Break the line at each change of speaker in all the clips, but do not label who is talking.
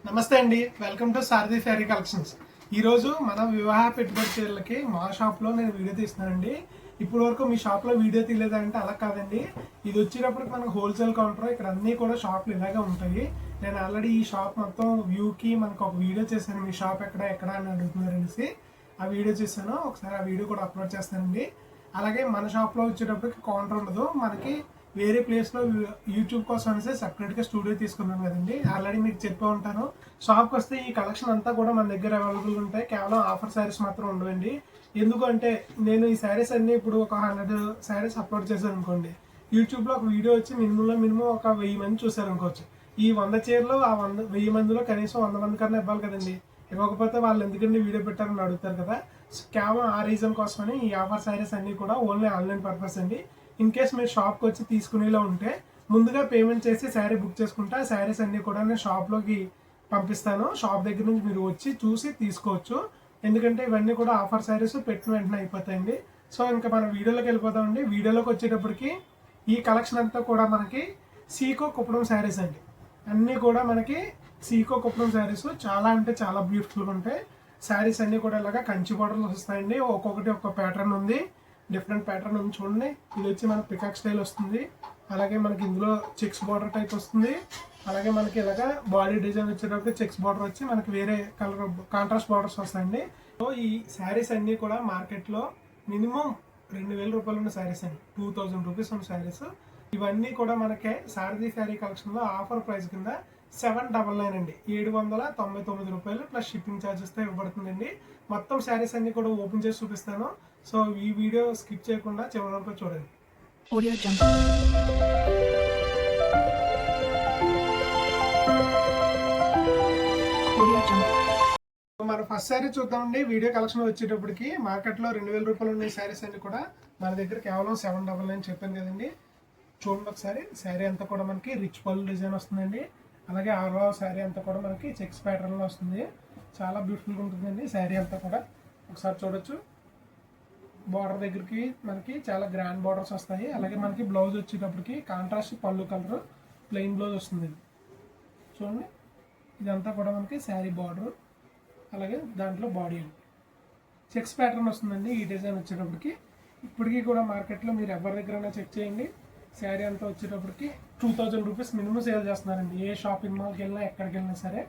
నమస్తే అండి, welcome to Sarathi ఫ్యారీ collections. ఈరోజు మన వివాహ పెట్టుబడి చీరలకి మా షాప్లో నేను వీడియో తీస్తున్నానండి. ఇప్పుడు వరకు మీ షాప్లో వీడియో తీయలేదంటే అలా కాదండి. ఇది వచ్చేటప్పటికి మనకు హోల్సేల్ కౌంటర్. ఇక్కడ అన్నీ కూడా షాప్లు ఇలాగే ఉంటాయి. నేను ఆల్రెడీ ఈ షాప్ మొత్తం వ్యూకి మనకు ఒక వీడియో చేశాను. మీ షాప్ ఎక్కడ అని అడుగుతున్నారు అనేసి ఆ వీడియో చేశాను. ఒకసారి ఆ వీడియో కూడా అప్లోడ్ చేస్తానండి. అలాగే మన షాప్లో వచ్చేటప్పటికి కౌంటర్ ఉండదు. మనకి వేరే ప్లేస్లో యూట్యూబ్ కోసం అనేసి సపరేట్గా స్టూడియో తీసుకున్నాను కదండి. ఆల్రెడీ మీకు చెప్పే ఉంటాను. షాప్కి వస్తే ఈ కలెక్షన్ అంతా కూడా మన దగ్గర అవైలబుల్ ఉంటాయి. కేవలం ఆఫర్ శారీస్ మాత్రం ఉండవండి. ఎందుకంటే నేను ఈ శారీస్ అన్ని ఇప్పుడు ఒక 100 శారీస్ అప్లోడ్ చేశాను అనుకోండి. యూట్యూబ్లో ఒక వీడియో వచ్చి మినిమం ఒక 1000 మంది చూసారు అనుకోవచ్చు. ఈ 100 చీరలు ఆ 1000 మందిలో కనీసం 100 మంది కన్నా ఇవ్వాలి కదండి. ఇవ్వకపోతే వాళ్ళు ఎందుకంటే వీడియో పెట్టారని అడుగుతారు కదా. కేవలం ఆ రీజన్ కోసమని ఈ ఆఫర్ శారీస్ అన్ని కూడా ఓన్లీ ఆన్లైన్ పర్పస్ అండి. ఇన్ కేస్ మీరు షాప్కి వచ్చి తీసుకునేలా ఉంటే ముందుగా పేమెంట్ చేసి శారీ బుక్ చేసుకుంటే ఆ శారీస్ అన్నీ కూడా నేను షాప్లోకి పంపిస్తాను. షాప్ దగ్గర నుంచి మీరు వచ్చి చూసి తీసుకోవచ్చు. ఎందుకంటే ఇవన్నీ కూడా ఆఫర్ శారీస్ పెట్టిన వెంటనే అయిపోతాయండి. సో ఇంకా మనం వీడియోలోకి వెళ్ళిపోతామండి. వీడియోలోకి వచ్చేటప్పటికి ఈ కలెక్షన్ అంతా కూడా మనకి సీకో కుప్పడం శారీస్ అండి. అన్నీ కూడా మనకి సీకో కుప్పడం శారీస్ చాలా అంటే చాలా బ్యూటిఫుల్గా ఉంటాయి. శారీస్ అన్నీ కూడా ఇలాగా కంచి బోర్డర్లు వస్తాయండి. ఒక్కొక్కటి ఒక్కొక్క ప్యాటర్న్ ఉంది, డిఫరెంట్ ప్యాటర్న్ ఉంది. చూడండి, ఇది వచ్చి మనకి పికాక్ స్టైల్ వస్తుంది. అలాగే మనకి ఇందులో చెక్స్ బార్డర్ టైప్ వస్తుంది. అలాగే మనకి ఇలాగా బాడీ డిజైన్ వచ్చేటప్పుడు చెక్స్ బార్డర్ వచ్చి మనకి వేరే కలర్ కాంట్రాస్ట్ బార్డర్స్ వస్తాయండి. సో ఈ శారీస్ అన్నీ కూడా మార్కెట్లో మినిమం 2000 రూపాయలు ఉన్న శారీస్ అండి. 2000 రూపీస్ ఉన్న శారీస్. ఇవన్నీ కూడా మనకి సారథి శారీ కలెక్షన్లో ఆఫర్ ప్రైస్ కింద 799 అండి. 799 రూపాయలు ప్లస్ షిప్పింగ్ ఛార్జెస్తో ఇవ్వబడుతుందండి. మొత్తం శారీస్ అన్ని కూడా ఓపెన్ చేసి చూపిస్తాను. సో ఈ వీడియో స్కిప్ చేయకుండా చివరి వరకు చూడండి. మన ఫస్ట్ శారీ చూద్దామండి. వీడియో కలెక్షన్ వచ్చేటప్పటికి మార్కెట్లో 2000 రూపాయలు ఉన్న శారీస్ అన్ని కూడా మన దగ్గర కేవలం 799 చెప్పాను కదండి. చూడండి ఒకసారి. శారీ అంతా కూడా మనకి రిచ్ పళ్ళు డిజైన్ వస్తుందండి. అలాగే ఆల్ ఓవర్ శారీ అంతా కూడా మనకి చెక్స్ ప్యాటర్న్లో వస్తుంది. చాలా బ్యూటిఫుల్గా ఉంటుందండి శారీ అంతా కూడా. ఒకసారి చూడొచ్చు. బార్డర్ దగ్గరికి మనకి చాలా గ్రాండ్ బార్డర్స్ వస్తాయి. అలాగే మనకి బ్లౌజ్ వచ్చేటప్పటికి కాంట్రాస్ట్ పళ్ళు కలర్ ప్లెయిన్ బ్లౌజ్ వస్తుంది. చూడండి, ఇదంతా కూడా మనకి శారీ బార్డర్, అలాగే దాంట్లో బాడీ చెక్స్ ప్యాటర్న్ వస్తుందండి. ఈ డిజైన్ వచ్చేటప్పటికి ఇప్పటికీ కూడా మార్కెట్లో మీరు ఎవరి దగ్గరైనా చెక్ చేయండి. శారీ అంతా వచ్చేటప్పటికి 2000 రూపీస్ మినిమం సేల్ చేస్తున్నారండి. ఏ షాపింగ్ మాల్కి వెళ్ళినా ఎక్కడికి వెళ్ళినా సరే.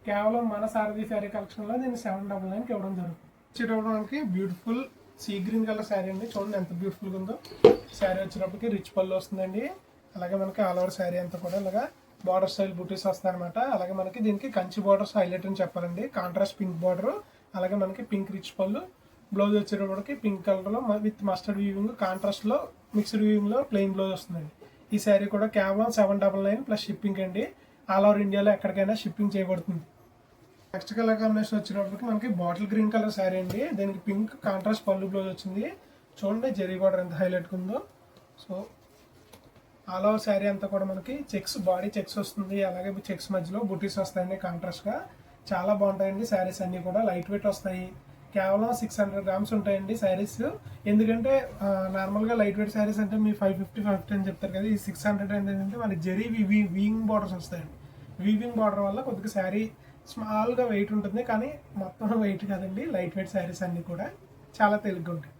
కేవలం మన సారథి శారీ కలెక్షన్లో నేను 799కి ఇవ్వడం జరుగుతుంది. వచ్చేటప్పుడు మనకి beautiful sea green colour sari అండి. చూడండి ఎంత బ్యూటిఫుల్గా ఉందో. శారీ వచ్చేటప్పటికి రిచ్ పళ్ళు వస్తుందండి. అలాగే మనకి ఆల్ ఓవర్ శారీ అంతా కూడా ఇలాగా బార్డర్ స్టైల్ బూటీస్ వస్తాయన్నమాట. అలాగే మనకి దీనికి కంచి బార్డర్స్ హైలైట్ అని చెప్పాలండి. కాంట్రాస్ట్ పింక్ బార్డర్, అలాగే మనకి పింక్ రిచ్ పళ్ళు. బ్లౌజ్ వచ్చేటప్పటికి పింక్ కలర్లో విత్ మస్టర్డ్ వీవింగ్, కాంట్రాస్ట్లో మిక్స్డ్ వీవింగ్లో ప్లెయిన్ బ్లౌజ్ వస్తుందండి. ఈ శారీ కూడా కేవలం 799 ప్లస్ షిప్పింగ్ అండి. ఆల్ ఓవర్ ఇండియాలో ఎక్కడికైనా షిప్పింగ్ చేయబడుతుంది. నెక్స్ట్ కలర్ కాంబినేషన్ వచ్చినప్పటికి మనకి బాటిల్ గ్రీన్ కలర్ శారీ అండి. దీనికి పింక్ కాంట్రాస్ట్ పళ్ళు బ్లౌజ్ వచ్చింది. చూడండి జరీ బార్డర్ ఎంత హైలైట్గా ఉందో. సో ఆల్ ఓవర్ శారీ అంతా కూడా మనకి చెక్స్, బాడీ చెక్స్ వస్తుంది. అలాగే చెక్స్ మధ్యలో బుటీస్ వస్తాయండి కాంట్రాస్ట్గా. చాలా బాగుంటాయండి శారీస్ అన్నీ కూడా. లైట్ వెయిట్ వస్తాయి. కేవలం 600 గ్రామ్స్ ఉంటాయండి శారీస్. ఎందుకంటే నార్మల్గా లైట్ వెయిట్ శారీస్ అంటే మీ 550 అని చెప్తారు కదా. ఈ 600 ఏంటంటే మనకి జరీ వీవింగ్ బార్డర్స్ వస్తాయండి. వీవింగ్ బార్డర్ వల్ల కొద్దిగా శారీ స్మాల్గా వెయిట్ ఉంటుంది, కానీ మొత్తం వెయిట్ కాదండి. లైట్ వెయిట్ శారీస్ అన్నీ కూడా చాలా తేలిగ్గా ఉంటాయి.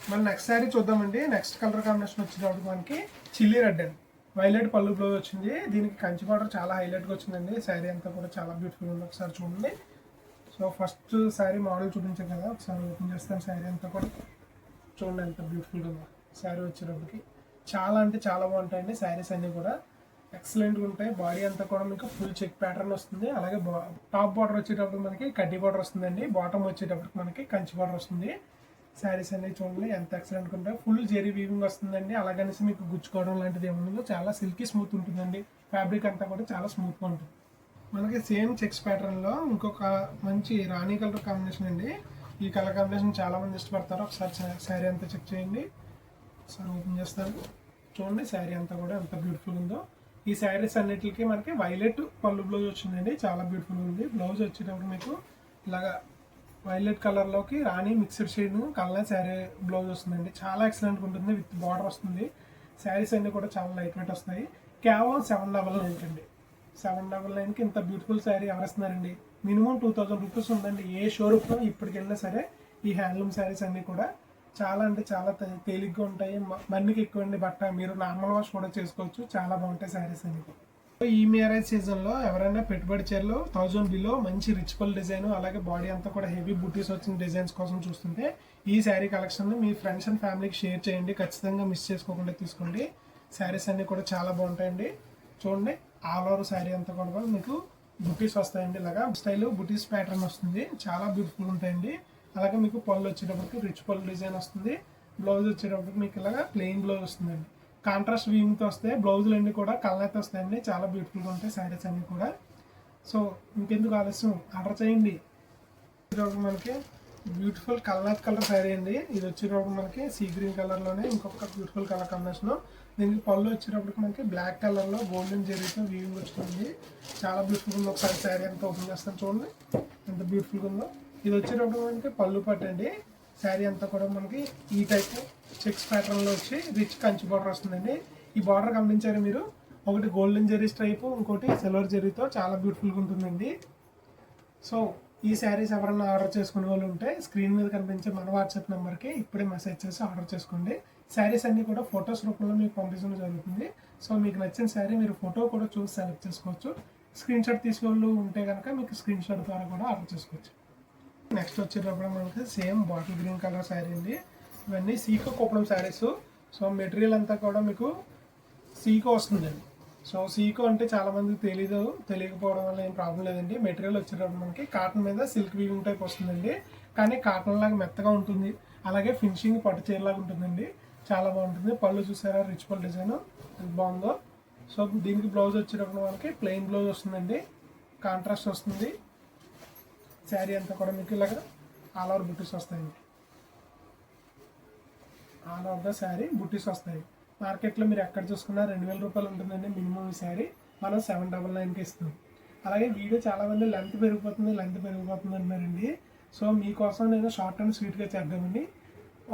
మన నెక్స్ట్ శారీ చూద్దామండి. నెక్స్ట్ కలర్ కాంబినేషన్ వచ్చేటప్పుడు మనకి చిల్లీ రెడ్ అండి. వైలెట్ పళ్ళు బ్లౌజ్ వచ్చింది. దీనికి కంచి బార్డర్ చాలా హైలైట్గా వచ్చిందండి. శారీ అంతా కూడా చాలా బ్యూటిఫుల్ ఉంది. ఒకసారి చూడండి. సో ఫస్ట్ శారీ మోడల్ చూపించాం కదా, ఒకసారి ఓపెన్ చేస్తాను. శారీ అంతా కూడా చూడండి ఎంత బ్యూటిఫుల్గా ఉందో. శారీ వచ్చేటప్పటికి చాలా అంటే చాలా బాగుంటాయండి శారీస్ అన్నీ కూడా. ఎక్సలెంట్గా ఉంటాయి. బాడీ అంతా కూడా మీకు ఫుల్ చెక్ ప్యాటర్న్ వస్తుంది. అలాగే టాప్ బార్డర్ వచ్చేటప్పుడు మనకి కడ్డీ బార్డర్ వస్తుందండి. బాటమ్ వచ్చేటప్పటికి మనకి కంచి బార్డర్ వస్తుంది. శారీస్ అన్ని చూడండి ఎంత ఎక్సలెంట్గా ఉంటాయి. ఫుల్ జెరీ వీవింగ్ వస్తుందండి. అలాగనేసి మీకు గుచ్చుకోవడం లాంటిది ఏముందో. చాలా సిల్కీ స్మూత్ ఉంటుందండి. ఫ్యాబ్రిక్ అంతా కూడా చాలా స్మూత్గా ఉంటుంది. మనకి సేమ్ చెక్స్ ప్యాటర్న్లో ఇంకొక మంచి రాణి కలర్ కాంబినేషన్ అండి. ఈ కలర్ కాంబినేషన్ చాలా మంది ఇష్టపడతారు. ఒకసారి శారీ అంతా చెక్ చేయండి. ఒకసారి ఓపెన్ చేస్తాను. చూడండి శారీ అంతా కూడా ఎంత బ్యూటిఫుల్ ఉందో. ఈ శారీస్ అన్నిటికి మనకి వైలెట్ పళ్ళు బ్లౌజ్ వచ్చిందండి. చాలా బ్యూటిఫుల్ ఉంది. బ్లౌజ్ వచ్చేటప్పుడు మీకు ఇలాగా వైలెట్ కలర్లోకి రాణి mixed shade colour sari blouse వస్తుందండి. చాలా ఎక్సలెంట్గా ఉంటుంది. విత్ బార్డర్ వస్తుంది. శారీస్ అన్నీ కూడా చాలా లైట్ వెయిట్ వస్తాయి. కేవలం 799 అండి. 799కి ఇంత బ్యూటిఫుల్ శారీ ఎవరిస్తున్నారండి. మినిమం 2000 రూపీస్ ఉందండి ఏ షోరూమ్లో ఇప్పటికి వెళ్ళినా సరే. ఈ హ్యాండ్లూమ్ శారీస్ అన్నీ కూడా చాలా అంటే చాలా తేలిగ్గా ఉంటాయి. మన్నికి ఎక్కువండి బట్ట, మీరు నార్మల్ వాష్ కూడా చేసుకోవచ్చు. చాలా బాగుంటాయి శారీస్ అన్ని. ఈ మ్యారేజ్ సీజన్లో ఎవరైనా పెట్టుబడి చీరలు 1000 బిలో మంచి రిచ్ పల్ డిజైన్, అలాగే బాడీ అంతా కూడా హెవీ బుటీస్ వచ్చిన డిజైన్స్ కోసం చూస్తుంటే ఈ sari collection me friends and ఫ్యామిలీకి షేర్ చేయండి. ఖచ్చితంగా మిస్ చేసుకోకుండా తీసుకోండి. శారీస్ అన్నీ కూడా చాలా బాగుంటాయండి. చూడండి, ఆల్ ఓవర్ శారీ అంతా కూడా మీకు బుటీస్ వస్తాయండి. ఇలాగా స్టైల్ బుటీస్ ప్యాటర్న్ వస్తుంది. చాలా బ్యూటిఫుల్ ఉంటాయండి. అలాగే మీకు పళ్ళు వచ్చేటప్పటికి రిచ్ పళ్ళు డిజైన్ వస్తుంది. బ్లౌజ్ వచ్చేటప్పటికి మీకు ఇలాగా ప్లెయిన్ బ్లౌజ్ వస్తుందండి. కాంట్రాస్ట్ వీవింగ్తో వస్తాయి. బ్లౌజులు అన్నీ కూడా కలర్తో వస్తాయండి. చాలా బ్యూటిఫుల్గా ఉంటాయి శారీస్ అన్నీ కూడా. సో ఇంకెందుకు ఆలస్యం, ఆర్డర్ చేయండి. మనకి బ్యూటిఫుల్ కలర్ శారీ అండి. ఇది వచ్చేటప్పుడు మనకి సీ గ్రీన్ కలర్లోనే ఇంకొక బ్యూటిఫుల్ కలర్ కాంబినేషన్. దీనికి పళ్ళు వచ్చేటప్పటికి మనకి బ్లాక్ కలర్లో గోల్డెన్ జెరీతో వీవింగ్ వచ్చింది. చాలా బ్యూటిఫుల్ ఉంది. ఒకసారి శారీ అంతా ఓపెన్ చేస్తాను చూడండి ఎంత బ్యూటిఫుల్గా ఉందో. ఇది వచ్చేటప్పుడు మనకి పళ్ళు పట్టండి. శారీ అంతా కూడా మనకి ఈ టైప్ చెక్స్ ప్యాటర్న్లో వచ్చి రిచ్ కంచి బార్డర్ వస్తుందండి. ఈ బార్డర్ గమనించారు మీరు, ఒకటి గోల్డెన్ జెరీ స్ట్రైప్, ఇంకోటి సిల్వర్ జెరీతో చాలా బ్యూటిఫుల్గా ఉంటుందండి. సో ఈ శారీస్ ఎవరైనా ఆర్డర్ చేసుకునే వాళ్ళు ఉంటే స్క్రీన్ మీద కనిపించే మన వాట్సాప్ నెంబర్కి ఇప్పుడే మెసేజ్ చేసి ఆర్డర్ చేసుకోండి. శారీస్ అన్నీ కూడా ఫొటోస్ రూపంలో మీకు పంపించడం జరుగుతుంది. సో మీకు నచ్చిన శారీ మీరు ఫోటో కూడా చూసి సెలెక్ట్ చేసుకోవచ్చు. స్క్రీన్ షాట్ తీసుకోవాలి ఉంటే కనుక మీకు స్క్రీన్ షాట్ ద్వారా కూడా ఆర్డర్ చేసుకోవచ్చు. నెక్స్ట్ వచ్చేటప్పుడు మనకి same bottle green colour sari అండి. ఇవన్నీ సీకో కుప్పడం శారీస్. సో మెటీరియల్ అంతా కూడా మీకు సీకో వస్తుందండి. సో సీకో అంటే చాలామందికి తెలియకపోవడం వల్ల ఏం ప్రాబ్లం లేదండి. మెటీరియల్ వచ్చేటప్పుడు మనకి కాటన్ మీద సిల్క్ వీవింగ్ టైప్ వస్తుందండి. కానీ కాటన్ లాగా మెత్తగా ఉంటుంది. అలాగే ఫినిషింగ్ పట్టు చీరలాగా ఉంటుందండి. చాలా బాగుంటుంది. పళ్ళు చూసారా, రిచ్ పల్ డిజైన్ ఎంత బాగుందో. సో దీనికి బ్లౌజ్ వచ్చేటప్పుడు మనకి ప్లెయిన్ బ్లౌజ్ వస్తుందండి. కాంట్రాస్ట్ వస్తుంది. శారీ అంతా కూడా మీకు ఇలాగ ఆల్ ఓవర్ బుటీస్ వస్తాయండి. ఆల్ ఓవర్ ద శారీ బుటీస్ వస్తాయి. మార్కెట్లో మీరు ఎక్కడ చూసుకున్నా 2000 రూపాయలు ఉంటుందండి మినిమం. ఈ శారీ మనం 799కి ఇస్తాం. అలాగే వీడియో చాలామంది లెంత్ పెరిగిపోతుంది అన్నారండి. సో మీకోసం నేను షార్ట్ అండ్ స్వీట్గా చేద్దామండి.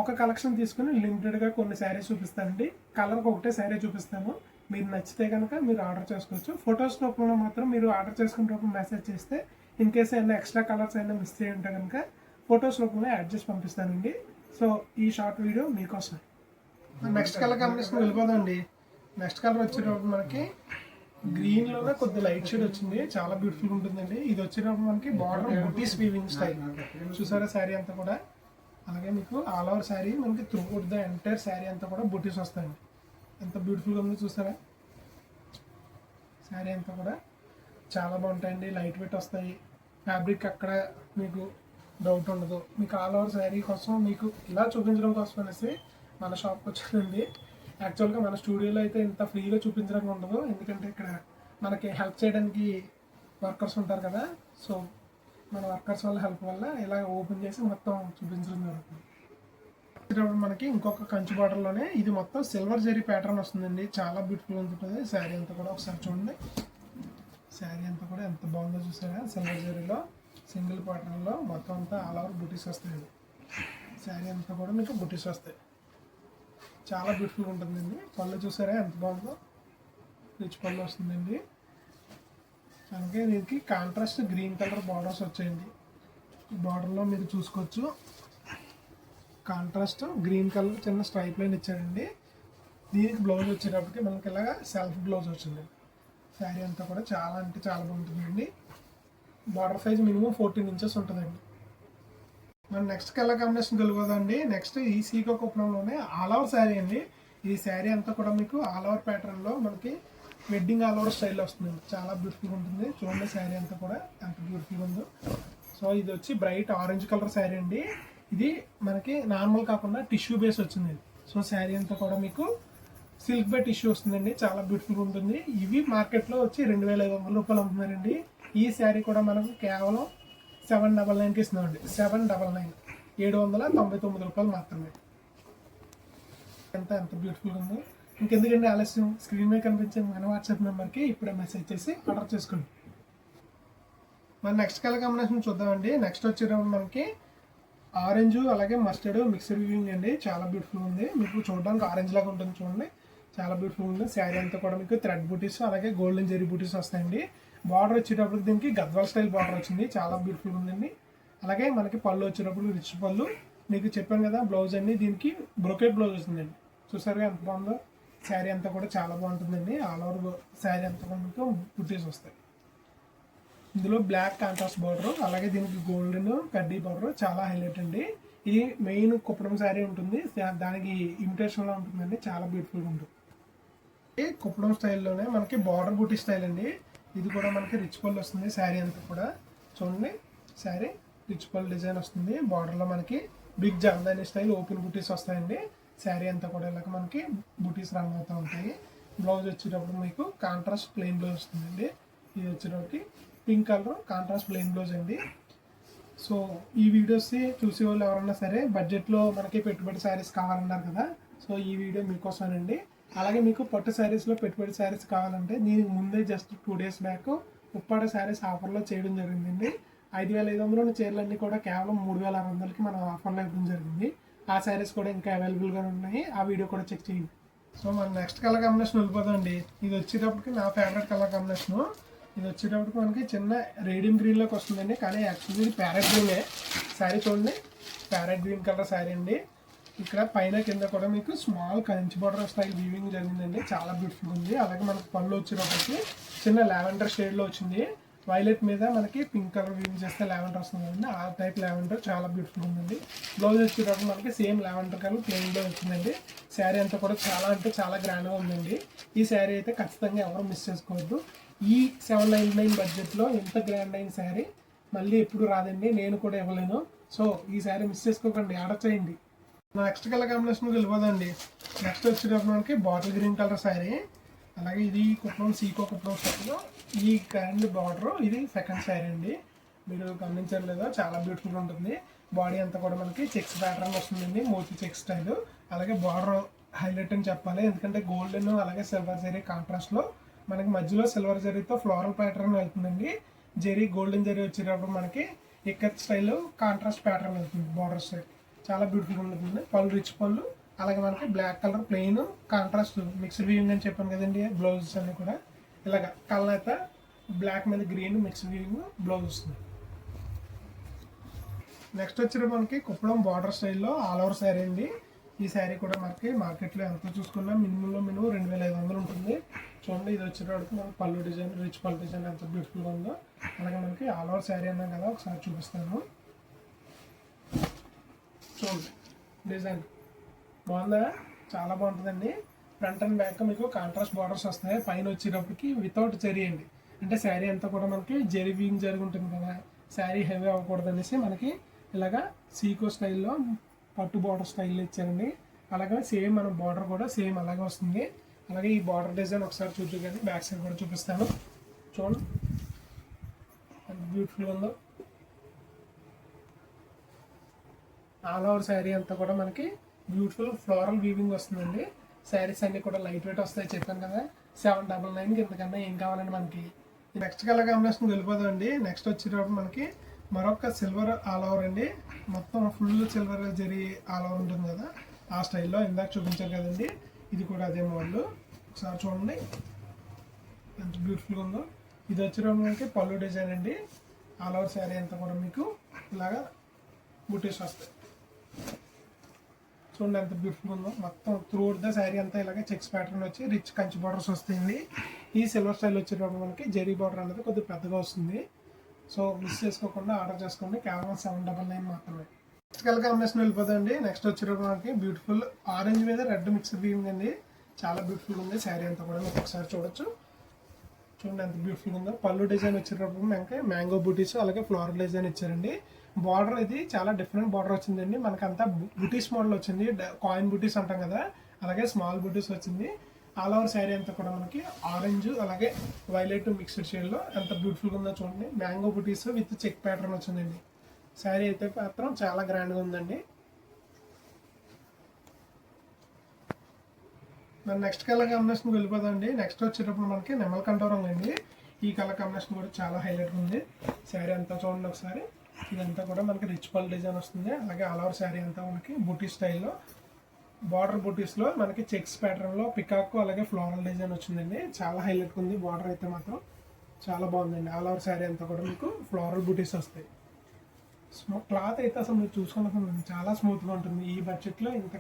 ఒక కలెక్షన్ తీసుకుని లిమిటెడ్గా కొన్ని శారీస్ చూపిస్తానండి. కలర్కి ఒకటే శారీ చూపిస్తాము. మీరు నచ్చితే కనుక మీరు ఆర్డర్ చేసుకోవచ్చు. ఫొటోస్ రూపంలో మాత్రం మీరు ఆర్డర్ చేసుకునేటప్పుడు మెసేజ్ చేస్తే ఇన్ కేస్ ఏమైనా ఎక్స్ట్రా కలర్స్ అయినా మిస్ చేయి ఉంటే కనుక ఫొటోస్ రూపంలో యాడ్ చేసి పంపిస్తానండి. సో ఈ షార్ట్ వీడియో మీకోసం. నెక్స్ట్ కలర్ కాంబినేషన్ వెళ్ళిపోదండి. నెక్స్ట్ కలర్ వచ్చేటప్పుడు మనకి గ్రీన్లోనే కొద్ది లైట్ షేడ్ వచ్చింది. చాలా బ్యూటిఫుల్గా ఉంటుందండి. ఇది వచ్చేటప్పుడు మనకి బార్డర్ బుటీస్ వీవింగ్ స్టైల్ చూసారా శారీ అంతా కూడా. అలాగే మీకు ఆల్ ఓవర్ శారీ మనకి through out the entire sari అంతా కూడా బుటీస్ వస్తాయండి. ఎంత బ్యూటిఫుల్గా ఉందో చూసారా. శారీ అంతా కూడా చాలా బాగుంటాయండి. లైట్ వెయిట్ వస్తాయి. ఫ్యాబ్రిక్ అక్కడ మీకు డౌట్ ఉండదు. మీకు ఆల్ ఓవర్ శారీ కోసం మీకు ఇలా చూపించడం కోసం అనేసి మన షాప్కి వచ్చిందండి. యాక్చువల్గా మన స్టూడియోలో అయితే ఇంత ఫ్రీగా చూపించడం ఉండదు. ఎందుకంటే ఇక్కడ మనకి హెల్ప్ చేయడానికి వర్కర్స్ ఉంటారు కదా. సో మన వర్కర్స్ వల్ల హెల్ప్ వల్ల ఇలా ఓపెన్ చేసి మొత్తం చూపించడం జరుగుతుంది. మనకి ఇంకొక కంచి బార్డర్లోనే ఇది మొత్తం సిల్వర్ జెరీ ప్యాటర్న్ వస్తుందండి. చాలా బ్యూటిఫుల్గా ఉంటుంది శారీ అంతా కూడా. ఒకసారి చూడండి శారీ అంతా కూడా ఎంత బాగుందో చూసారా. సిల్వర్ జెరీలో సింగిల్ ప్యాటర్న్లో మొత్తం అంతా ఆల్ ఓవర్ బుటీస్ వస్తాయండి. శారీ అంతా కూడా మీకు బుటీస్ వస్తాయి. చాలా బ్యూటిఫుల్గా ఉంటుందండి. పళ్ళు చూసారా ఎంత బాగుందో. రిచ్ పళ్ళు వస్తుందండి. అలాగే దీనికి కాంట్రాస్ట్ గ్రీన్ కలర్ బార్డర్స్ వచ్చాయండి. ఈ బార్డర్లో మీరు చూసుకోవచ్చు కాంట్రాస్ట్ గ్రీన్ కలర్ చిన్న స్ట్రైప్ లైన్ ఇచ్చారండి. దీనికి బ్లౌజ్ వచ్చేటప్పటికి మనకి ఇలాగా సెల్ఫ్ బ్లౌజ్ వచ్చింది. శారీ అంతా కూడా చాలా అంటే చాలా బాగుంటుందండి. బార్డర్ సైజ్ మినిమం 14 ఇంచెస్ ఉంటుందండి. మన నెక్స్ట్ కలర్ కాంబినేషన్ కలుగుతుందండి. నెక్స్ట్ ఈ సీకో కుప్పడంలోనే ఆల్ ఓవర్ శారీ అండి. ఈ శారీ అంతా కూడా మీకు ఆల్ ఓవర్ ప్యాటర్న్లో మనకి వెడ్డింగ్ ఆల్ ఓవర్ స్టైల్ వస్తుందండి. చాలా బ్యూటిఫుల్గా ఉంటుంది. చూడండి శారీ అంతా కూడా ఎంత బ్యూటిఫుల్గా ఉందో. సో ఇది వచ్చి బ్రైట్ ఆరెంజ్ కలర్ శారీ అండి. ఇది మనకి నార్మల్ కాకుండా టిష్యూ బేస్ వచ్చింది. సో శారీ అంతా కూడా మీకు సిల్క్ బై టిష్యూ వస్తుందండి. చాలా బ్యూటిఫుల్గా ఉంటుంది. ఇవి మార్కెట్లో వచ్చి 2500 రూపాయలు అమ్ముతున్నారండి. ఈ శారీ కూడా మనకు కేవలం 799కి ఇస్తున్నామండి. 799 799 రూపాయలు మాత్రమే. ఎంత బ్యూటిఫుల్గా ఉందో. ఇంకెందుకండి ఆలస్యం, స్క్రీన్ మీద కనిపించే మన వాట్సాప్ నెంబర్కి ఇప్పుడే మెసేజ్ చేసి ఆర్డర్ చేసుకోండి. మన నెక్స్ట్ కలర్ కాంబినేషన్ చూద్దామండి. నెక్స్ట్ వచ్చేటప్పుడు మనకి ఆరెంజ్ అలాగే మస్టర్డ్ మిక్స్డ్ వీవింగ్ అండి. చాలా బ్యూటిఫుల్ ఉంది. మీకు చూడడానికి ఆరెంజ్ లాగా ఉంటుంది చూడండి. చాలా బ్యూటిఫుల్ ఉంది. శారీ అంతా కూడా మీకు థ్రెడ్ బూటీస్ అలాగే గోల్డెన్ జెరీ బూటీస్ వస్తాయండి. బార్డర్ వచ్చేటప్పుడు దీనికి గద్వాల్ స్టైల్ బార్డర్ వచ్చింది, చాలా బ్యూటిఫుల్ ఉందండి. అలాగే మనకి పళ్ళు వచ్చేటప్పుడు రిచ్ పళ్ళు, మీకు చెప్పాను కదా బ్లౌజ్ అండి, దీనికి బ్రొకెట్ బ్లౌజ్ వస్తుందండి. చూసారుగా ఎంత బాగుందో. శారీ అంతా కూడా చాలా బాగుంటుందండి. ఆల్ ఓవర్ శారీ అంతా కూడా మీకు బూటీస్ వస్తాయి. ఇందులో బ్లాక్ కాంట్రాస్ట్ బార్డర్, అలాగే దీనికి గోల్డెన్ కడ్డీ బార్డర్ చాలా హైలైట్ అండి. ఇది మెయిన్ కుప్పడం శారీ ఉంటుంది, దానికి ఇమిటేషన్ లో ఉంటుందండి, చాలా బ్యూటిఫుల్ ఉంటుంది. కుప్పడం స్టైల్లోనే మనకి బార్డర్ బూటీ స్టైల్ అండి. ఇది కూడా మనకి రిచ్ పళ్ళు వస్తుంది. శారీ అంతా కూడా చూడండి, శారీ రిచ్ పళ్ళు డిజైన్ వస్తుంది. బార్డర్లో మనకి బిగ్ జామ్దాని స్టైల్ ఓపెన్ బూటీస్ వస్తాయండి. శారీ అంతా కూడా ఇలాగ మనకి బూటీస్ రన్ అవుతూ ఉంటాయి. బ్లౌజ్ వచ్చేటప్పుడు మీకు కాంట్రాస్ట్ ప్లెయిన్ బ్లౌజ్ వస్తుందండి. ఇది వచ్చేటప్పటికి pink colour contrast plain blouse అండి. సో ఈ వీడియోస్ చూసే వాళ్ళు ఎవరన్నా సరే బడ్జెట్లో మనకి పెట్టుబడి శారీస్ కావాలన్నారు కదా, సో ఈ వీడియో మీకోసమేనండి. అలాగే మీకు పట్టు శారీస్లో పెట్టుబడి శారీస్ కావాలంటే దీనికి ముందే just 2 days back Uppada saris ఆఫర్లో చేయడం జరిగిందండి. 5,500 చీరలన్నీ కూడా కేవలం 3,600కి మనం ఆఫర్లో ఇవ్వడం జరిగింది. ఆ శారీస్ కూడా ఇంకా అవైలబుల్గా ఉన్నాయి, ఆ వీడియో కూడా చెక్ చేయండి. సో మన నెక్స్ట్ కలర్ కాంబినేషన్ వెళ్ళిపోతామండి. ఇది వచ్చేటప్పటికి నా ఫేవరెట్ కలర్ కాంబినేషను. ఇది వచ్చేటప్పటికి మనకి చిన్న రేడియం గ్రీన్లోకి వస్తుందండి, కానీ యాక్చువల్లీ ఇది ప్యారెట్ గ్రీనే. శారీ చూడండి, ప్యారెట్ గ్రీన్ కలర్ శారీ అండి. ఇక్కడ పైన కింద కూడా మీకు small Kanchi border style weaving జరిగిందండి, చాలా బ్యూటిఫుల్ ఉంది. అలాగే మనకు పళ్ళు వచ్చేటప్పటికి చిన్న లావెండర్ షేడ్లో వచ్చింది. వైలెట్ మీద మనకి పింక్ కలర్ వీవింగ్ చేస్తే లావెండర్ వస్తుందండి, ఆ టైప్ లావెండర్ చాలా బ్యూటిఫుల్ ఉందండి. బ్లౌజ్ వచ్చేటప్పుడు మనకి సేమ్ లావెండర్ కలర్ ప్లెయిన్లో వచ్చిందండి. శారీ అంతా కూడా చాలా అంటే చాలా గ్రాండ్గా ఉందండి. ఈ శారీ అయితే ఖచ్చితంగా ఎవరు మిస్ చేసుకోవద్దు. ఈ 799 బడ్జెట్లో ఇంత గ్రాండ్ అయిన శారీ మళ్ళీ ఎప్పుడు రాదండి, నేను కూడా ఇవ్వలేను. సో ఈ శారీ మిస్ చేసుకోకండి, ఆర్డర్ చేయండి. నెక్స్ట్ కలర్ కాంబినేషన్ వెళ్ళిపోదండి. నెక్స్ట్ వచ్చేటప్పుడు మనకి బాటిల్ గ్రీన్ కలర్ శారీ, అలాగే ఇది కుప్పడం సీకో కుప్పడం స్టైల్లో ఈ గ్రాండ్ బార్డర్. ఇది సెకండ్ శారీ అండి, మీరు గమనించారు లేదా, చాలా బ్యూటిఫుల్ ఉంటుంది. బాడీ అంతా కూడా మనకి చెక్స్ ప్యాటర్న్ వస్తుందండి, మోతీ చెక్స్ స్టైల్. అలాగే బార్డర్ హైలైట్ అని చెప్పాలి, ఎందుకంటే గోల్డెన్ అలాగే సిల్వర్ జరీ కాంట్రాస్ట్లో మనకి మధ్యలో సిల్వర్ జరీతో ఫ్లోరల్ ప్యాటర్న్ వెళ్తుందండి. జరీ గోల్డెన్ జరీ వచ్చేటప్పుడు మనకి ఇక్కత్ స్టైల్ కాంట్రాస్ట్ ప్యాటర్న్ వెళ్తుంది బార్డర్ స్టైల్, చాలా బ్యూటిఫుల్ ఉంటుంది. పళ్ళు రిచ్ పళ్ళు, అలాగే మనకి black colour plain contrast mixed weaving అని చెప్పాను కదండి. బ్లౌజెస్ అన్ని కూడా ఇలాగ కలర్ బ్లాక్ మీద గ్రీన్ మిక్స్డ్ వీవింగ్ బ్లౌజ్ వస్తుంది. నెక్స్ట్ వచ్చేటప్పుడు మనకి కుప్పడం బార్డర్ స్టైల్లో ఆల్ ఓవర్ శారీ అండి. ఈ శారీ కూడా మనకి మార్కెట్లో ఎంత చూసుకున్నా మినిమంలో మినిమం 2,500 ఉంటుంది. చూడండి, ఇది వచ్చేటప్పుడు మనకి పళ్ళు డిజైన్ రిచ్ పళ్ళు డిజైన్ ఎంత బ్యూటిఫుల్గా ఉందో. అలాగే మనకి ఆల్ ఓవర్ శారీ అన్నాం కదా, ఒకసారి చూపిస్తాను. చూడండి డిజైన్ బాగుందా, చాలా బాగుంటుందండి. ఫ్రంట్ అండ్ బ్యాక్ మీకు కాంట్రాస్ట్ బార్డర్స్ వస్తాయి. పైన వచ్చేటప్పటికి వితౌట్ జరీ అండి, అంటే శారీ అంతా కూడా మనకి జరీ వీవింగ్ జరిగి ఉంటుంది కదా, శారీ హెవీ అవ్వకూడదు అనేసి మనకి ఇలాగా సీకో స్టైల్లో పట్టు బార్డర్ స్టైల్లో ఇచ్చారండి. అలాగే సేమ్ మన బార్డర్ కూడా సేమ్ అలాగే వస్తుంది. అలాగే ఈ బార్డర్ డిజైన్ ఒకసారి చూద్దు కానీ బ్యాక్ సైడ్ కూడా చూపిస్తాను. చూడండి ఎంత బ్యూటిఫుల్గా ఉందో. ఆల్ ఓవర్ శారీ అంతా కూడా మనకి బ్యూటిఫుల్ ఫ్లోరల్ వీవింగ్ వస్తుందండి. శారీస్ అన్ని కూడా లైట్ వెయిట్ వస్తాయి చెప్పాను కదా. 799 ఇంతకన్నా ఏం కావాలండి మనకి. నెక్స్ట్ కలర్ కాంబినేషన్ వెళ్ళిపోదండి. నెక్స్ట్ వచ్చేటప్పుడు మనకి మరొక సిల్వర్ ఆల్ ఓవర్ అండి, మొత్తం full silver zari all over ఉంటుంది కదా, ఆ స్టైల్లో ఇందాక చూపించారు కదండి. ఇది కూడా అదే మోడల్, ఒకసారి చూడండి ఎంత బ్యూటిఫుల్గా ఉందో. ఇది వచ్చేటప్పుడు మనకి పళ్ళు డిజైన్ అండి. ఆల్ ఓవర్ శారీ అంతా కూడా మీకు ఇలాగా బూటీస్ వస్తాయి. చూడండి ఎంత బ్యూటిఫుల్ ఉందో. మొత్తం త్రూఅవుట్ ద శారీ అంతా ఇలాగే చెక్స్ ప్యాటర్న్ వచ్చి రిచ్ కంచి బార్డర్స్ వస్తాయండి. ఈ సిల్వర్ స్టైల్ వచ్చేటప్పుడు మనకి జరీ బార్డర్ అనేది కొద్దిగా పెద్దగా వస్తుంది. సో మిస్ చేసుకోకుండా ఆర్డర్ చేసుకోండి, కేవలం 799 మాత్రమే. నెక్స్ట్ కలర్ కాంబినేషన్ వెళ్ళిపోతుందండి. నెక్స్ట్ వచ్చేటప్పుడు మనకి బ్యూటిఫుల్ ఆరెంజ్ మీద రెడ్ మిక్స్డ్ వీవింగ్ అండి, చాలా బ్యూటిఫుల్ ఉంది. శారీ అంతా కూడా మీకు ఒకసారి చూడొచ్చు. చూడండి ఎంత బ్యూటిఫుల్ ఉందో. పళ్ళు డిజైన్ వచ్చేటప్పుడు మనకి మ్యాంగో బూటీస్ అలాగే ఫ్లోరల్ డిజైన్ ఇచ్చారండి. బార్డర్ ఇది చాలా డిఫరెంట్ బార్డర్ వచ్చిందండి. మనకంతా బూటీస్ మోడల్ వచ్చింది, కాయిన్ బూటీస్ అంటాం కదా, అలాగే స్మాల్ బూటీస్ వచ్చింది. ఆల్ ఓవర్ శారీ అంతా కూడా మనకి ఆరెంజ్ అలాగే వైలెట్ మిక్స్డ్ షేడ్లో ఎంత బ్యూటిఫుల్గా ఉందో చూడండి. Mango buttis with check pattern వచ్చిందండి. శారీ అయితే మాత్రం చాలా గ్రాండ్గా ఉందండి. మరి నెక్స్ట్ కలర్ కాంబినేషన్ వెళ్ళిపోదండి. నెక్స్ట్ వచ్చేటప్పుడు మనకి నెమల్ కంటోరం అండి. ఈ కలర్ కాంబినేషన్ కూడా చాలా హైలైట్ ఉంది. శారీ అంతా చూడండి ఒకసారి. ఇదంతా కూడా మనకి రిచ్ పల్ డిజైన్ వస్తుంది. అలాగే ఆల్ ఓవర్ శారీ అంతా మనకి బూటీ స్టైల్లో బార్డర్ బూటీస్లో మనకి చెక్స్ ప్యాటర్న్లో పికాక్ అలాగే ఫ్లోరల్ డిజైన్ వచ్చిందండి. చాలా హైలైట్ ఉంది. బార్డర్ అయితే మాత్రం చాలా బాగుందండి. ఆల్ ఓవర్ శారీ అంతా కూడా మీకు ఫ్లోరల్ బూటీస్ వస్తాయి. క్లాత్ అయితే అసలు మీరు చూసుకున్నట్టు చాలా స్మూత్గా ఉంటుంది. ఈ బడ్జెట్లో ఇంత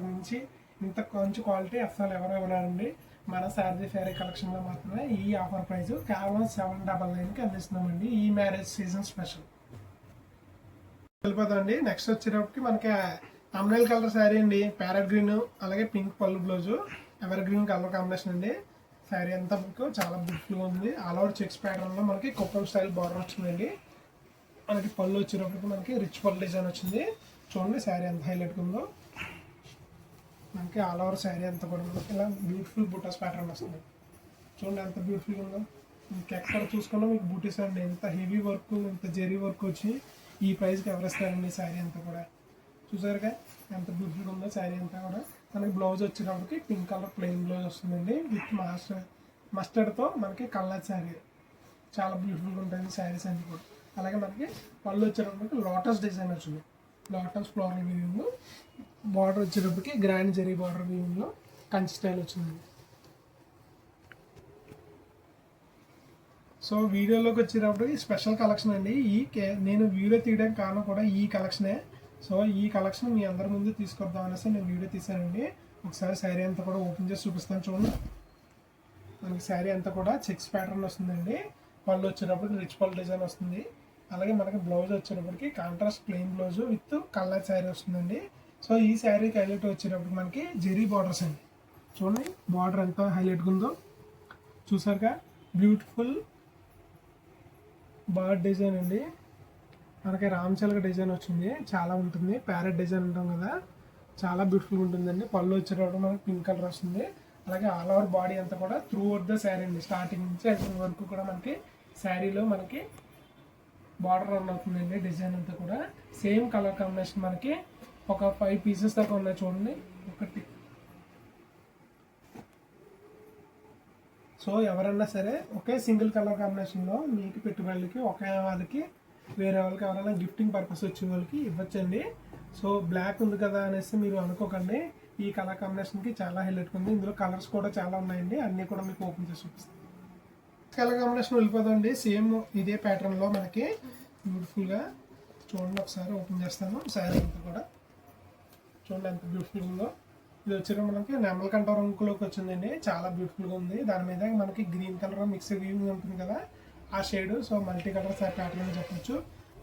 మంచి క్వాలిటీ అసలు ఎవరు ఇవ్వరండి. మన శారీ కలెక్షన్లో మాత్రమే ఈ ఆఫర్ ప్రైస్ కేవలం 799కి అందిస్తున్నామండి. ఈ మ్యారేజ్ సీజన్ స్పెషల్ వెళ్ళిపోతుందండి. నెక్స్ట్ వచ్చేటప్పటికి మనకి అమ్నైల్ కలర్ శారీ అండి. ప్యారెట్ గ్రీన్ అలాగే పింక్ పళ్ళు blouse ever green colour combination అండి. శారీ అంతా మీకు చాలా బ్యూటిఫుల్గా ఉంది. ఆల్ ఓవర్ చెక్స్ ప్యాటర్న్లో మనకి కుప్పం స్టైల్ బార్డర్ వచ్చిందండి. మనకి పళ్ళు వచ్చేటప్పటికి మనకి రిచ్ పళ్ళు డిజైన్ వచ్చింది. చూడండి శారీ ఎంత హైలైట్గా ఉందో. మనకి ఆల్ ఓవర్ శారీ అంతా కూడా మనకి ఇలా బ్యూటిఫుల్ బూటాస్ ప్యాటర్న్ వస్తుంది. చూడండి ఎంత బ్యూటిఫుల్గా ఉందో. ఇంకెక్కడ చూసుకున్నా మీకు బూటీస్ అండి. ఎంత హెవీ వర్క్, ఎంత జెరీ వర్క్ వచ్చి ఈ ప్రైస్కి ఎవరిస్తారండి. శారీ అంతా కూడా చూసారుగా ఎంత బ్యూటిఫుల్గా ఉందో. శారీ అంతా కూడా మనకి బ్లౌజ్ వచ్చేటప్పటికి పింక్ కలర్ ప్లెయిన్ బ్లౌజ్ వస్తుందండి. విత్ మస్టర్డ్తో మనకి కలర్ శారీ చాలా బ్యూటిఫుల్గా ఉంటుంది శారీస్ అన్ని కూడా. అలాగే మనకి పళ్ళు వచ్చేటప్పటికి లోటస్ డిజైన్ వచ్చింది. లోటస్ ఫ్లవర్ వీవింగ్, బార్డర్ వచ్చేటప్పటికి గ్రాండ్ జెరీ బార్డర్ వీవింగ్లో కంచి స్టైల్ వచ్చింది. సో వీడియోలోకి వచ్చేటప్పటికి స్పెషల్ కలెక్షన్ అండి. నేను వీడియో తీయడానికి కారణం కూడా ఈ కలెక్షనే. సో ఈ కలెక్షన్ మీ అందరి ముందు తీసుకొద్దాం అనేసి నేను వీడియో తీసానండి. ఒకసారి శారీ అంతా కూడా ఓపెన్ చేసి చూపిస్తాను చూడండి. మనకి శారీ అంతా కూడా చెక్స్ ప్యాటర్న్ వస్తుందండి. పళ్ళు వచ్చేటప్పటికి రిచ్ పళ్ళు డిజైన్ వస్తుంది. అలాగే మనకి బ్లౌజ్ వచ్చేటప్పటికి contrast plain blouse with colour sari వస్తుందండి. సో ఈ శారీకి హైలైట్ వచ్చేటప్పటికి మనకి జెరీ బార్డర్స్ అండి. చూడండి బార్డర్ ఎంత హైలైట్గా ఉందో చూసారుగా. బ్యూటిఫుల్ బర్డ్ డిజైన్ అండి. మనకి రామచిలక డిజైన్ వచ్చింది. చాలా ఉంటుంది. ప్యారెట్ డిజైన్ ఉంటాం కదా, చాలా బ్యూటిఫుల్గా ఉంటుందండి. పళ్ళు వచ్చేటప్పుడు మనకి పింక్ కలర్ వస్తుంది. అలాగే ఆల్ ఓవర్ బాడీ అంతా కూడా త్రూ అవుట్ ద శారీ అండి. స్టార్టింగ్ నుంచి ఎండింగ్ వరకు కూడా మనకి శారీలో మనకి బార్డర్ రన్ అవుతుందండి. డిజైన్ అంతా కూడా సేమ్ కలర్ కాంబినేషన్ మనకి ఒక 5 పీసెస్ దాకా ఉన్నాయి చూడండి. ఒకటి సో ఎవరన్నా సరే ఒకే సింగిల్ కలర్ కాంబినేషన్లో మీకు పెట్టుబడులకి ఒకే వాళ్ళకి వేరే వాళ్ళకి ఎవరైనా గిఫ్టింగ్ పర్పస్ వచ్చే వాళ్ళకి ఇవ్వచ్చండి. సో బ్లాక్ ఉంది కదా అనేసి మీరు అనుకోకండి. ఈ కలర్ కాంబినేషన్కి చాలా హైలైట్ ఉంది. ఇందులో కలర్స్ కూడా చాలా ఉన్నాయండి. అన్నీ కూడా మీకు ఓపెన్ చేసి చూపిస్తాను. Colour combination వెళ్ళిపోతుందండి. సేమ్ ఇదే ప్యాటర్న్లో మనకి బ్యూటిఫుల్గా చూడండి. ఒకసారి ఓపెన్ చేస్తాను. శారీ అంతా కూడా చూడండి ఎంత బ్యూటిఫుల్ ఉందో. ఇది వచ్చేటప్పుడు మనకి నెమల కంట రంగులోకి వచ్చిందండి. చాలా బ్యూటిఫుల్గా ఉంది. దాని మీద మనకి గ్రీన్ కలర్ మిక్స్ వీవింగ్ ఉంటుంది కదా ఆ shade. So multi colour pattern అని చెప్పొచ్చు.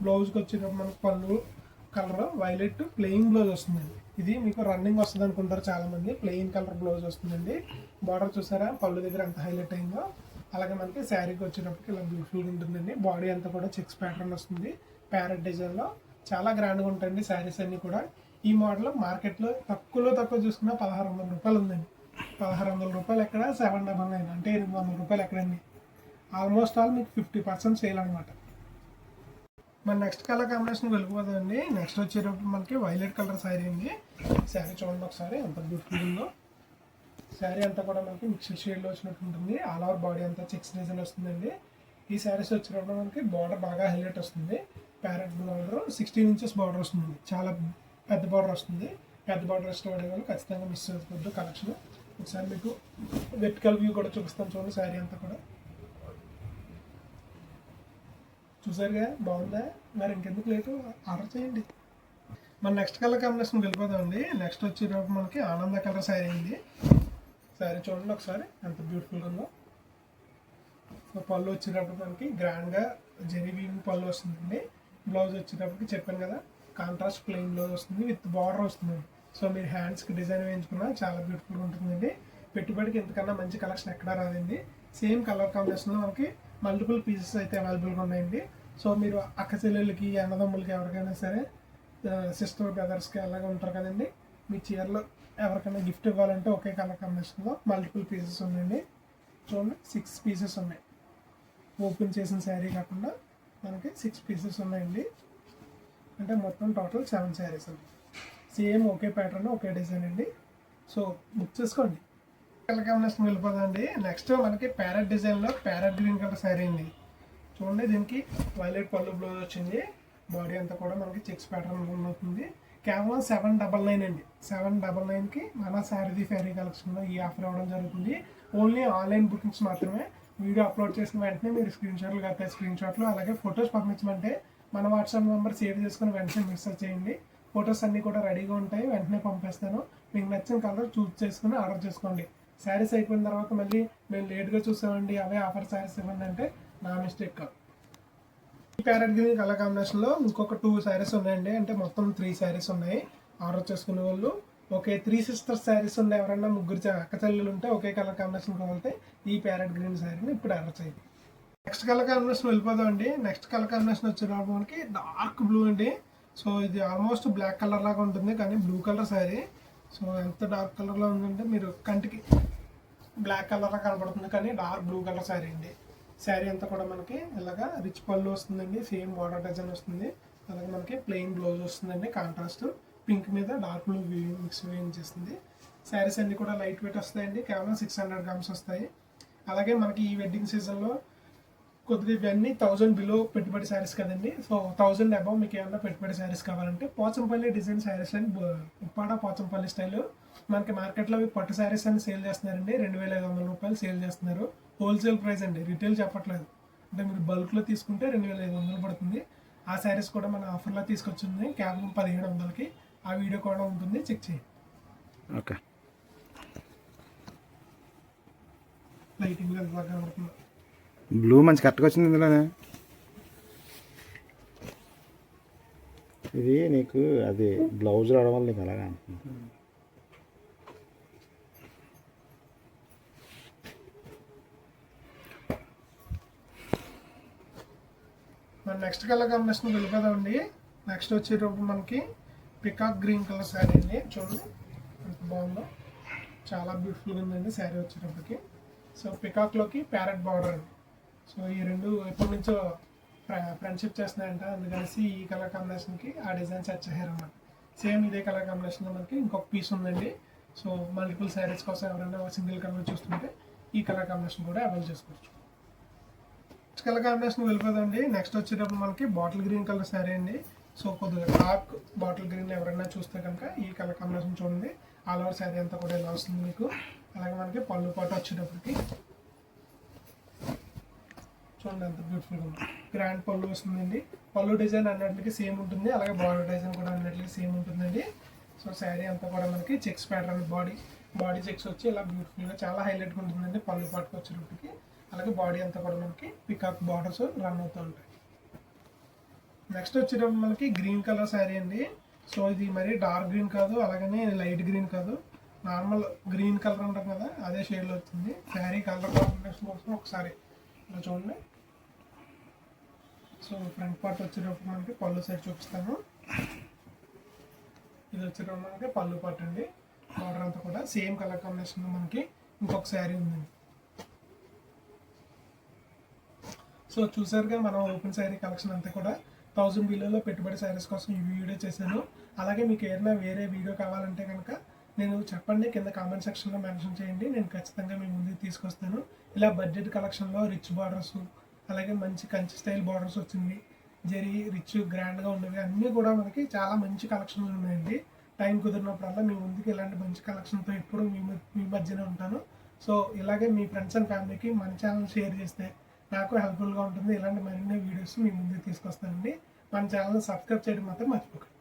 బ్లౌజ్కి వచ్చేటప్పుడు మనకి పళ్ళు కలర్ వైలెట్ ప్లెయిన్ బ్లౌజ్ వస్తుందండి. ఇది మీకు రన్నింగ్ వస్తుంది అనుకుంటారు చాలామంది. ప్లెయిన్ కలర్ బ్లౌజ్ వస్తుందండి. బార్డర్ చూసారా పళ్ళు దగ్గర ఎంత హైలైట్ అయిందో. అలాగే మనకి శారీకి వచ్చేటప్పటికి ఇలా బ్యూటిఫుల్గా ఉంటుందండి. బాడీ అంతా కూడా చెక్స్ ప్యాటర్న్ వస్తుంది. ప్యారెట్ డిజైన్లో చాలా గ్రాండ్గా ఉంటాయండి శారీస్ అన్నీ కూడా. ఈ మోడల్ మార్కెట్లో తక్కువ చూసుకున్నా 1600 రూపాయలు ఉందండి. 1600 రూపాయలు ఎక్కడ 799 అంటే 800 రూపాయలు ఎక్కడండి. ఆల్మోస్ట్ ఆల్ మీకు 50% సేల్ అనమాట. మన నెక్స్ట్ కలర్ కాంబినేషన్ వెళ్ళిపోతుందండి. నెక్స్ట్ వచ్చేటప్పుడు మనకి వైలెట్ కలర్ శారీ అండి. శారీ చూడండి ఒకసారి ఎంత బ్యూటిఫుల్ ఉందో. శారీ అంతా కూడా మనకి మిక్స్డ్ షేడ్లో వచ్చినట్టు ఉంటుంది. ఆల్ ఓవర్ బాడీ అంతా చెక్స్ డిజైన్ వస్తుందండి. ఈ శారీస్ వచ్చినప్పుడు మనకి బార్డర్ బాగా హైలైట్ వస్తుంది. ప్యారెట్ బార్డర్ 16 ఇంచెస్ బార్డర్ వస్తుంది. చాలా పెద్ద బార్డర్ వస్తుంది. పెద్ద బార్డర్ ఇష్టపడే వాళ్ళు ఖచ్చితంగా మిస్ అవుతుంది కలెక్షన్. ఒకసారి మీకు వెర్టికల్ వ్యూ కూడా చూపిస్తాను చూడండి. శారీ అంతా కూడా చూసారుగా బాగుందా. మరి ఇంకెందుకు లేటు ఆర్డర్ చేయండి. మన నెక్స్ట్ కలర్ కాంబినేషన్ వెళ్ళిపోదామండి. నెక్స్ట్ వచ్చేటప్పుడు మనకి ఆనంద కలర్ శారీ అండి. శారీ చూడండి ఒకసారి ఎంత బ్యూటిఫుల్గా ఉందో. సో పళ్ళు వచ్చేటప్పుడు మనకి గ్రాండ్గా జెరీ వీవింగ్ పళ్ళు వస్తుందండి. బ్లౌజ్ వచ్చేటప్పటికి చెప్పాను కదా కాంట్రాస్ట్ ప్లెయిన్ బ్లౌజ్ వస్తుంది విత్ బార్డర్ వస్తుందండి. సో మీరు హ్యాండ్స్కి డిజైన్ వేయించుకున్నా చాలా బ్యూటిఫుల్గా ఉంటుందండి. పెట్టుబడికి ఎంతకన్నా మంచి కలెక్షన్ ఎక్కడా రాదండి. సేమ్ కలర్ కాంబినేషన్లో మనకి మల్టిపుల్ పీసెస్ అయితే అవైలబుల్గా ఉన్నాయండి. సో మీరు అక్క చెల్లెళ్ళకి అన్నదమ్ములకి ఎవరికైనా సరే సిస్టర్ బ్రదర్స్కి అలాగే ఉంటారు కదండి. మీ చీరలో ఎవరికైనా గిఫ్ట్ ఇవ్వాలంటే ఒకే కలర్ కాంబినేషన్లో మల్టిపుల్ పీసెస్ ఉన్నాయండి. చూడండి 6 పీసెస్ ఉన్నాయి. ఓపెన్ చేసిన శారీ కాకుండా మనకి 6 పీసెస్ ఉన్నాయండి. అంటే మొత్తం టోటల్ 7 శారీస్ అండి. సేమ్ ఒకే ప్యాటర్న్ ఒకే డిజైన్ అండి. సో బుక్ చేసుకోండి. కలర్ కాంబినేషన్ వెళ్ళిపోదండి. నెక్స్ట్ మనకి ప్యారెట్ డిజైన్లో ప్యారెట్ గ్రీన్ కలర్ శారీ అండి. చూడండి దీనికి వైలెట్ పళ్ళు బ్లౌజ్ వచ్చింది. బాడీ అంతా కూడా మనకి చెక్స్ ప్యాటర్న్ అవుతుంది. కేవలం 799 అండి. 799కి మన శారది ఫెరీ కలెక్షన్లో ఈ ఆఫర్ ఇవ్వడం జరుగుతుంది. ఓన్లీ ఆన్లైన్ బుకింగ్స్ మాత్రమే. వీడియో అప్లోడ్ చేసిన వెంటనే మీరు స్క్రీన్ షాట్లు అలాగే ఫొటోస్ పంపించమంటే మన వాట్సాప్ నెంబర్ సేవ్ చేసుకుని వెంటనే మెసేజ్ చేయండి. ఫొటోస్ అన్నీ కూడా రెడీగా ఉంటాయి, వెంటనే పంపిస్తాను. మీకు నచ్చిన కలర్ చూస్ చేసుకుని ఆర్డర్ చేసుకోండి. శారీస్ అయిపోయిన తర్వాత మళ్ళీ మేము లేట్గా చూసామండి, అవే ఆఫర్ శారీస్ ఇవ్వండి అంటే నా మిస్టేక్ కాదు. ఈ ప్యారెట్ గ్రీన్ కలర్ కాంబినేషన్లో ఇంకొక 2 శారీస్ ఉన్నాయండి. అంటే మొత్తం 3 శారీస్ ఉన్నాయి. ఆర్డర్ చేసుకునే వాళ్ళు ఓకే 3 సిస్టర్స్ శారీస్ ఉన్నాయి. ఎవరన్నా ముగ్గురు అక్క చెల్లెలు ఉంటే ఒకే కలర్ కాంబినేషన్ కావాలంటే ఈ ప్యారెట్ గ్రీన్ శారీని ఇప్పుడు ఆర్డర్ చేయండి. నెక్స్ట్ కలర్ కాంబినేషన్ వెళ్ళిపోదాం అండి. నెక్స్ట్ కలర్ కాంబినేషన్ వచ్చేటప్పుడు మనకి డార్క్ బ్లూ అండి. సో ఇది ఆల్మోస్ట్ బ్లాక్ కలర్ లాగా ఉంటుంది కానీ బ్లూ కలర్ శారీ. సో ఎంత డార్క్ కలర్లో ఉందంటే మీరు కంటికి బ్లాక్ కలర్లో కనబడుతుంది కానీ డార్క్ బ్లూ కలర్ శారీ అండి. శారీ అంతా కూడా మనకి ఇలాగా రిచ్ పళ్ళు వస్తుందండి, సేమ్ బార్డర్ డిజైన్ వస్తుంది. అలాగే మనకి ప్లెయిన్ బ్లౌజ్ వస్తుందండి, కాంట్రాస్ట్ పింక్ మీద డార్క్ బ్లూ మిక్స్ చేస్తుంది. శారీస్ అన్ని కూడా లైట్ వెయిట్ వస్తాయండి, కేవలం 600 గ్రామ్స్ వస్తాయి. అలాగే మనకి ఈ వెడ్డింగ్ సీజన్లో కొద్దిగా ఇవన్నీ 1000 బిలో పెట్టుబడి శారీస్ కదండి. సో 1000 అబవ్ మీకు ఏమన్నా పెట్టుబడి శారీస్ కావాలంటే పోచంపల్లి డిజైన్ శారీస్ అని ఉప్పాడ పోచంపల్లి స్టైల్ మనకి మార్కెట్లో పట్టు శారీస్ అని సేల్ చేస్తున్నారండి. 2500 రూపాయలు సేల్ చేస్తున్నారు. హోల్సేల్ ప్రైస్ అండి, రిటైల్ చెప్పట్లేదు. అంటే మీరు బల్క్లో తీసుకుంటే 2500 పడుతుంది. ఆ శారీస్ కూడా మన ఆఫర్లో తీసుకొచ్చింది కేవలం 1700కి. ఆ వీడియో కూడా ఉంటుంది, చెక్ చేయండి.
ఓకే,
లైటింగ్ కనబడుతుంది.
బ్లూ మంచి కరెక్ట్గా వచ్చింది ఇందులోనే. ఇది నీకు అది బ్లౌజ్ రావడం వల్ల నీకు అలాగా అంటుంది.
మన నెక్స్ట్ కలర్ కాంబినేషన్ వెళ్ళిపోదామండి. నెక్స్ట్ వచ్చేటప్పుడు మనకి పికాక్ గ్రీన్ కలర్ శారీ అండి. చూడండి ఎంత బాగుందో, చాలా బ్యూటిఫుల్గా ఉందండి శారీ వచ్చేటప్పటికి. సో పికాక్లోకి ప్యారెట్ బార్డర్ అండి. సో ఈ రెండు ఎప్పటి నుంచో ఫ్రెండ్షిప్ చేస్తున్నాయంట, అందుకనేసి ఈ కలర్ కాంబినేషన్కి ఆ డిజైన్ సెట్ చేశారు అన్నమాట. సేమ్ ఇదే కలర్ కాంబినేషన్లో మనకి ఇంకొక పీస్ ఉందండి. సో మల్టిపుల్ శారీస్ కోసం ఎవరైనా సింగిల్ కలర్ చూస్తుంటే ఈ కలర్ కాంబినేషన్ కూడా అవైల్ చేసుకోవచ్చు. నెక్స్ట్ కలర్ కాంబినేషన్ వెళ్ళిపోదండి. నెక్స్ట్ వచ్చేటప్పుడు మనకి బాటిల్ గ్రీన్ కలర్ శారీ అండి. సో కొద్దిగా డార్క్ బాటిల్ గ్రీన్ ఎవరైనా చూస్తే కనుక ఈ కలర్ కాంబినేషన్ చూడండి. ఆల్ ఓవర్ శారీ అంతా కూడా ఇలా వస్తుంది మీకు. అలాగే మనకి పళ్ళు పాటు వచ్చేటప్పటికి చూడండి ఎంత బ్యూటిఫుల్గా ఉంది. గ్రాండ్ పళ్ళు వస్తుందండి. పళ్ళు డిజైన్ అన్నిటికీ సేమ్ ఉంటుంది, అలాగే బార్డర్ డిజైన్ కూడా అన్నిటికీ సేమ్ ఉంటుందండి. సో శారీ అంతా కూడా మనకి చెక్స్ ప్యాటర్న్, బాడీ చెక్స్ వచ్చి ఇలా బ్యూటిఫుల్గా చాలా హైలైట్గా ఉంటుందండి పళ్ళు పాటుకు వచ్చేటప్పటికి. అలాగే బాడీ అంతా కూడా మనకి పికాక్ బార్డర్స్ రన్ అవుతూ ఉంటాయి. నెక్స్ట్ వచ్చేటప్పుడు మనకి గ్రీన్ కలర్ శారీ అండి. సో ఇది మరి డార్క్ గ్రీన్ కాదు, అలాగనే లైట్ గ్రీన్ కాదు, నార్మల్ గ్రీన్ కలర్ ఉంటాం కదా అదే షేడ్లో వచ్చింది. శారీ కలర్ కాంబినేషన్ కోసం ఒకసారి ఇలా చూడండి. సో ఫ్రంట్ పార్ట్ వచ్చేటప్పుడు మనకి పళ్ళు సైడ్ చూపిస్తాను. ఇది వచ్చేటప్పుడు మనకి పళ్ళు పార్ట్ అండి. బార్డర్ అంతా కూడా సేమ్ కలర్ కాంబినేషన్లో మనకి ఇంకొక శారీ ఉందండి. సో చూసారుగా మనం ఓపెన్ శారీ కలెక్షన్ అంతా కూడా 1000 బిలోలో పెట్టుబడి శారీస్ కోసం ఈ వీడియో చేశాను. అలాగే మీకు ఏదైనా వేరే వీడియో కావాలంటే కనుక నేను చెప్పండి, కింద కామెంట్ సెక్షన్లో మెన్షన్ చేయండి. నేను ఖచ్చితంగా మీ ముందుకు తీసుకొస్తాను. ఇలా బడ్జెట్ కలెక్షన్లో రిచ్ బార్డర్స్, అలాగే మంచి కంచి స్టైల్ బార్డర్స్ వచ్చింది, జరీ రిచ్ గ్రాండ్గా ఉన్నవి అన్నీ కూడా మనకి చాలా మంచి కలెక్షన్లు ఉన్నాయండి. టైం కుదిరినప్పుడల్లా మీ ముందుకు ఇలాంటి మంచి కలెక్షన్తో ఎప్పుడు మీ మధ్యనే ఉంటాను. సో ఇలాగే మీ ఫ్రెండ్స్ అండ్ ఫ్యామిలీకి మన ఛానల్ షేర్ చేస్తే నాకు హెల్ప్ఫుల్గా ఉంటుంది. ఇలాంటి మరిన్ని వీడియోస్ మీ ముందుకు తీసుకొస్తానండి. మన ఛానల్ని సబ్స్క్రైబ్ చేయడం మాత్రం మర్చిపోకండి.